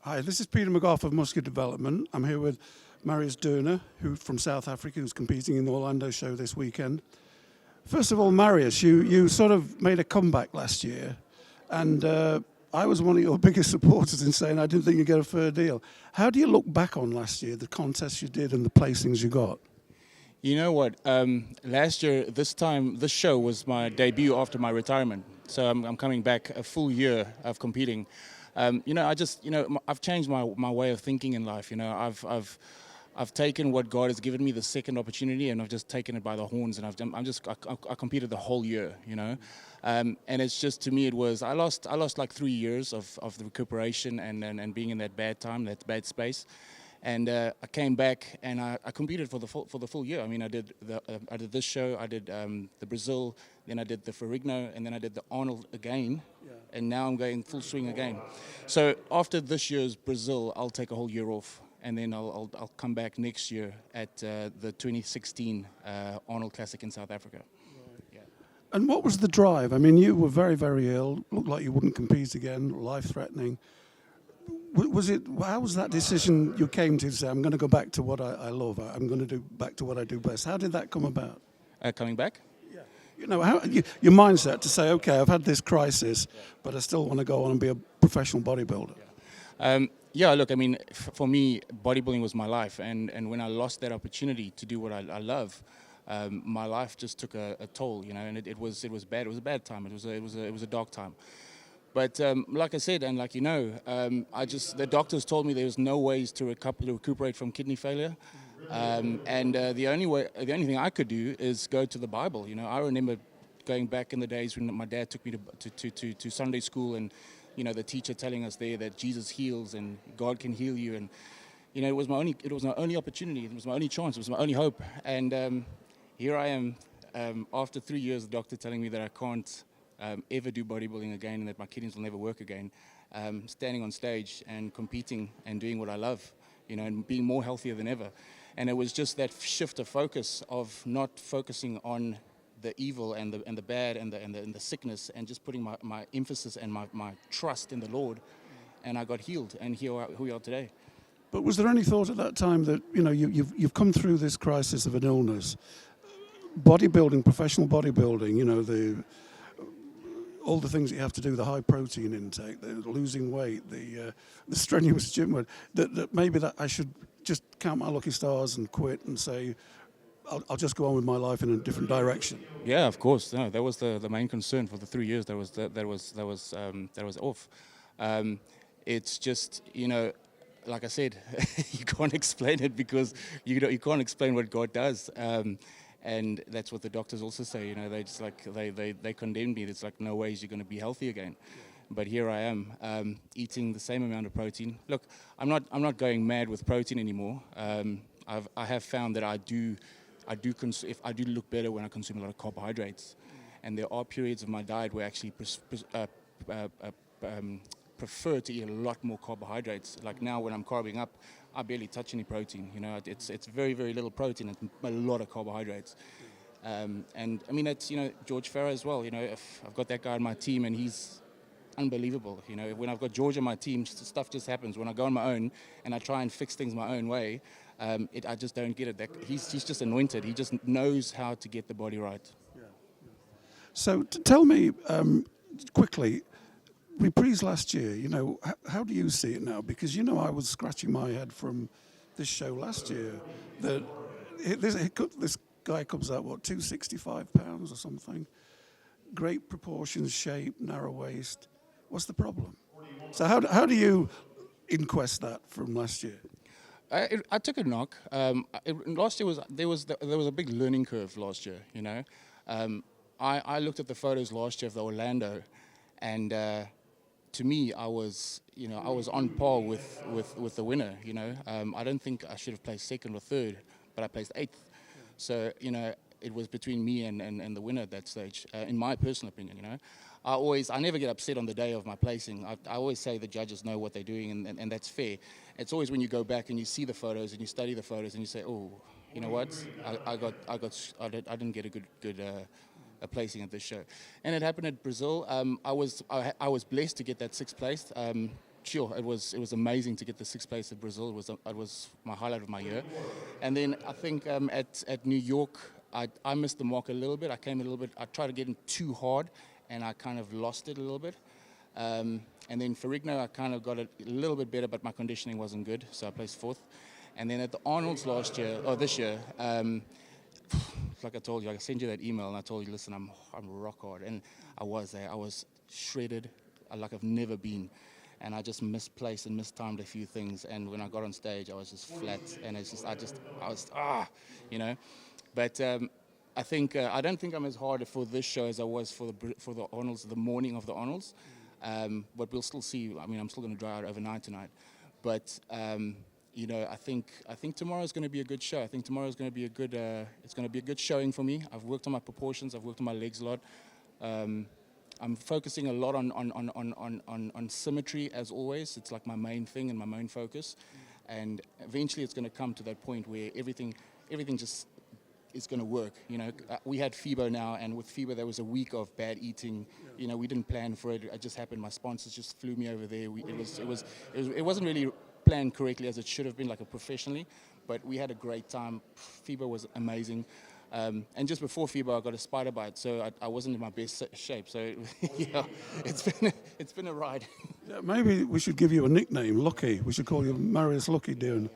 Hi, this is Peter McGough of Muscular Development. I'm here with Marius Dohne, who's from South Africa, who's competing in the Orlando show this weekend. First of all, Marius, you sort of made a comeback last year, and I was one of your biggest supporters in saying I didn't think you'd get a fair deal. How do you look back on last year, the contests you did and the placings you got? You know what? Last year, this show was my debut after my retirement. So I'm coming back a full year of competing. I've changed my way of thinking in life. I've taken what God has given me, the second opportunity, and I've just taken it by the horns. And I competed the whole year. And it's just, to me, I lost like 3 years of the recuperation and being in that bad time, that bad space. And I came back and I competed for the full year. I mean, I did this show, I did the Brazil, then I did the Ferrigno, and then I did the Arnold again. Yeah. And now I'm going full swing again. So after this year's Brazil, I'll take a whole year off, and then I'll come back next year at the 2016 Arnold Classic in South Africa. Right. Yeah. And what was the drive? I mean, you were very, very ill. Looked like you wouldn't compete again. Life-threatening. How was that decision you came to say, I'm going to go back to what I love, I'm going to do back to what I do best? How did that come about? Coming back? Yeah. Your mindset to say, okay, I've had this crisis, but I still want to go on and be a professional bodybuilder. Look, I mean, for me, bodybuilding was my life. And when I lost that opportunity to do what I love, my life just took a toll, and it was bad. It was a bad time. It was a dark time. But like I said, and like the doctors told me there was no ways to recuperate from kidney failure, and the only thing I could do is go to the Bible. I remember going back in the days when my dad took me to Sunday school, and the teacher telling us there that Jesus heals and God can heal you, and it was my only opportunity, it was my only chance, it was my only hope, and here I am after 3 years, the doctor telling me that I can't ever do bodybuilding again and that my kidneys will never work again, standing on stage and competing and doing what I love, and being more healthier than ever. And it was just that shift of focus of not focusing on the evil and the bad and the sickness, and just putting my emphasis and my trust in the Lord, and I got healed, and here we are today. But was there any thought at that time that, you've come through this crisis of an illness, bodybuilding, professional bodybuilding, all the things that you have to do, the high protein intake, the losing weight, the strenuous gym work, that maybe that I should just count my lucky stars and quit and say, I'll just go on with my life in a different direction? Yeah, of course. No, that was the main concern for the 3 years that was off. It's just, like I said, you can't explain it because you can't explain what God does. And that's what the doctors also say. They just they condemned me. It's like, no ways you're going to be healthy again. Yeah. But here I am, eating the same amount of protein. Look, I'm not going mad with protein anymore. I have found that I do look better when I consume a lot of carbohydrates. And there are periods of my diet where I actually prefer to eat a lot more carbohydrates. Like now, when I'm carbing up, I barely touch any protein. It's very, very little protein and a lot of carbohydrates. And I mean, it's George Farah as well. If I've got that guy on my team, and he's unbelievable. When I've got George on my team, stuff just happens. When I go on my own and I try and fix things my own way, I just don't get it. He's just anointed. He just knows how to get the body right. Yeah. So tell me quickly. Reprise last year, how do you see it now? Because, I was scratching my head from this show last year that this guy comes out, 265 pounds or something? Great proportions, shape, narrow waist. What's the problem? So how do you inquest that from last year? I took a knock. Last year there was a big learning curve last year, I looked at the photos last year of the Orlando, and to me, I was on par with the winner. I don't think I should have placed second or third, but I placed eighth. Yeah. So it was between me and the winner at that stage. In my personal opinion, I never get upset on the day of my placing. I always say the judges know what they're doing, and that's fair. It's always when you go back and you see the photos and you study the photos and you say, oh, you know what, I didn't get a good placing at this show. And it happened at Brazil. I was blessed to get that sixth place. sure, it was amazing to get the 6th place at Brazil. It was my highlight of my year. And then I think at New York, I missed the mark a little bit. I tried to get in too hard, and I kind of lost it a little bit. And then for Rigno, I kind of got it a little bit better, but my conditioning wasn't good, so I placed 4th. And then at the Arnold's this year, like I told you, I sent you that email, and I told you, listen, I'm rock hard, and I was there. I was shredded, like I've never been, and I just misplaced and mistimed a few things. And when I got on stage, I was just flat, and I was you know. But I think I don't think I'm as hard for this show as I was for the Arnold's, the morning of the Arnold's. But we'll still see. I mean, I'm still going to dry out overnight tonight. But you know, I think tomorrow is going to be a good show. I think tomorrow is going to be a good. It's going to be a good showing for me. I've worked on my proportions. I've worked on my legs a lot. I'm focusing a lot on symmetry as always. It's like my main thing and my main focus. And eventually, it's going to come to that point where everything just is going to work. You know, we had FIBO now, and with FIBO there was a week of bad eating. You know, we didn't plan for it. It just happened. My sponsors just flew me over there. It wasn't really planned correctly as it should have been, like a professionally. But we had a great time. FIBO was amazing. And just before FIBO, I got a spider bite, so I wasn't in my best shape. So yeah, it's been a ride. Yeah, maybe we should give you a nickname, Lucky. We should call you Marius Lucky Dohne.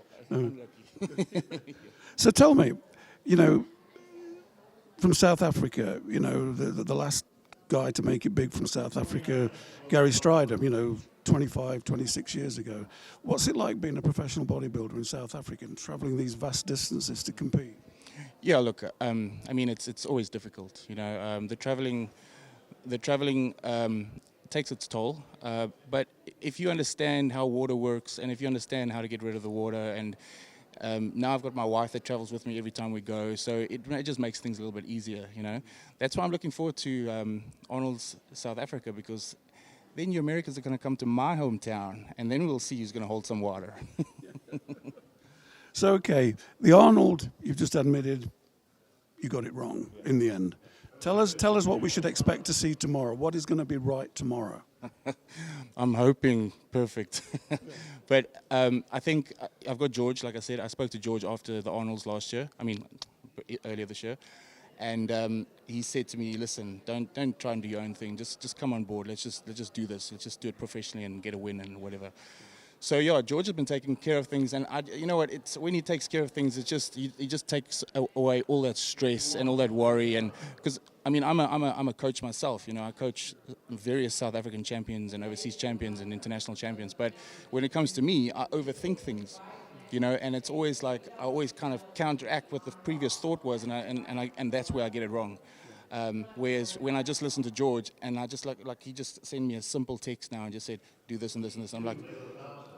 So tell me, you know, from South Africa, you know, the last guy to make it big from South Africa, Gary Strydom, you know, 25, 26 years ago. What's it like being a professional bodybuilder in South Africa and traveling these vast distances to compete? Yeah, look, I mean, it's always difficult, you know. The traveling takes its toll. But if you understand how water works, and if you understand how to get rid of the water, and now I've got my wife that travels with me every time we go, so it just makes things a little bit easier, you know. That's why I'm looking forward to Arnold's South Africa, because then you Americans are going to come to my hometown, and then we'll see who's going to hold some water. So, okay, the Arnold, you've just admitted you got it wrong in the end. Tell us what we should expect to see tomorrow. What is going to be right tomorrow? I'm hoping perfect. But I think I've got George, like I said. I spoke to George after the Arnold's last year. I mean, earlier this year. And he said to me, listen, don't try and do your own thing. Just come on board. Let's just do this. Let's just do it professionally and get a win and whatever. So yeah, George has been taking care of things, and you know what? It's when he takes care of things, it's just he just takes away all that stress and all that worry. And because I mean, I'm a coach myself. You know, I coach various South African champions and overseas champions and international champions. But when it comes to me, I overthink things. You know, and it's always like I always kind of counteract what the previous thought was, and that's where I get it wrong. Whereas when I just listen to George, and I just like he just sent me a simple text now and just said, do this and this and this. I'm like,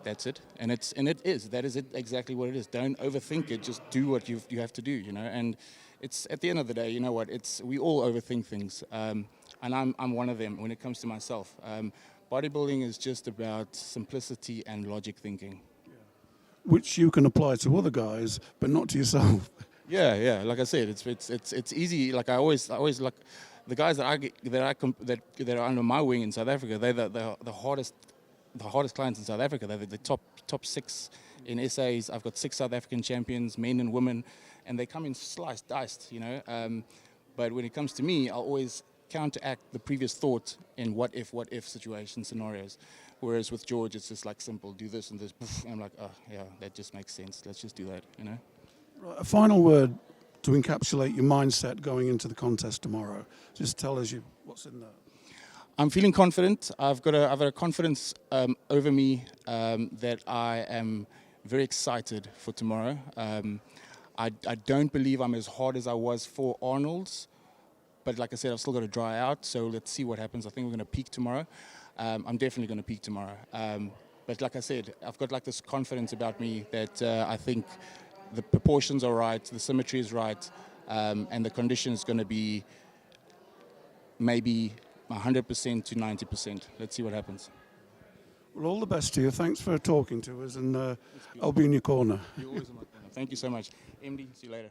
that's it, and that is it exactly what it is. Don't overthink it. Just do what you have to do, you know. And it's at the end of the day, you know what? We all overthink things, and I'm one of them when it comes to myself. Bodybuilding is just about simplicity and logic thinking, which you can apply to other guys, but not to yourself. Yeah. Like I said, it's easy. Like I always like the guys that are under my wing in South Africa. They're the hardest clients in South Africa. They're the top 6 in SAs. I've got 6 South African champions, men and women, and they come in sliced, diced, you know. But when it comes to me, I'll always counteract the previous thought in what if situation scenarios. Whereas with George, it's just like simple, do this and this. I'm like, oh yeah, that just makes sense. Let's just do that, you know. Right, a final word to encapsulate your mindset going into the contest tomorrow. Just tell us what's in there. I'm feeling confident. I've got a confidence over me that I am very excited for tomorrow. I don't believe I'm as hard as I was for Arnold's, but like I said, I've still got to dry out. So let's see what happens. I think we're going to peak tomorrow. I'm definitely going to peak tomorrow. But like I said, I've got like this confidence about me that I think the proportions are right, the symmetry is right, and the condition is going to be maybe 100% to 90%. Let's see what happens. Well, all the best to you. Thanks for talking to us, and I'll be in your corner. You're always in my corner. Thank you so much. MD, see you later.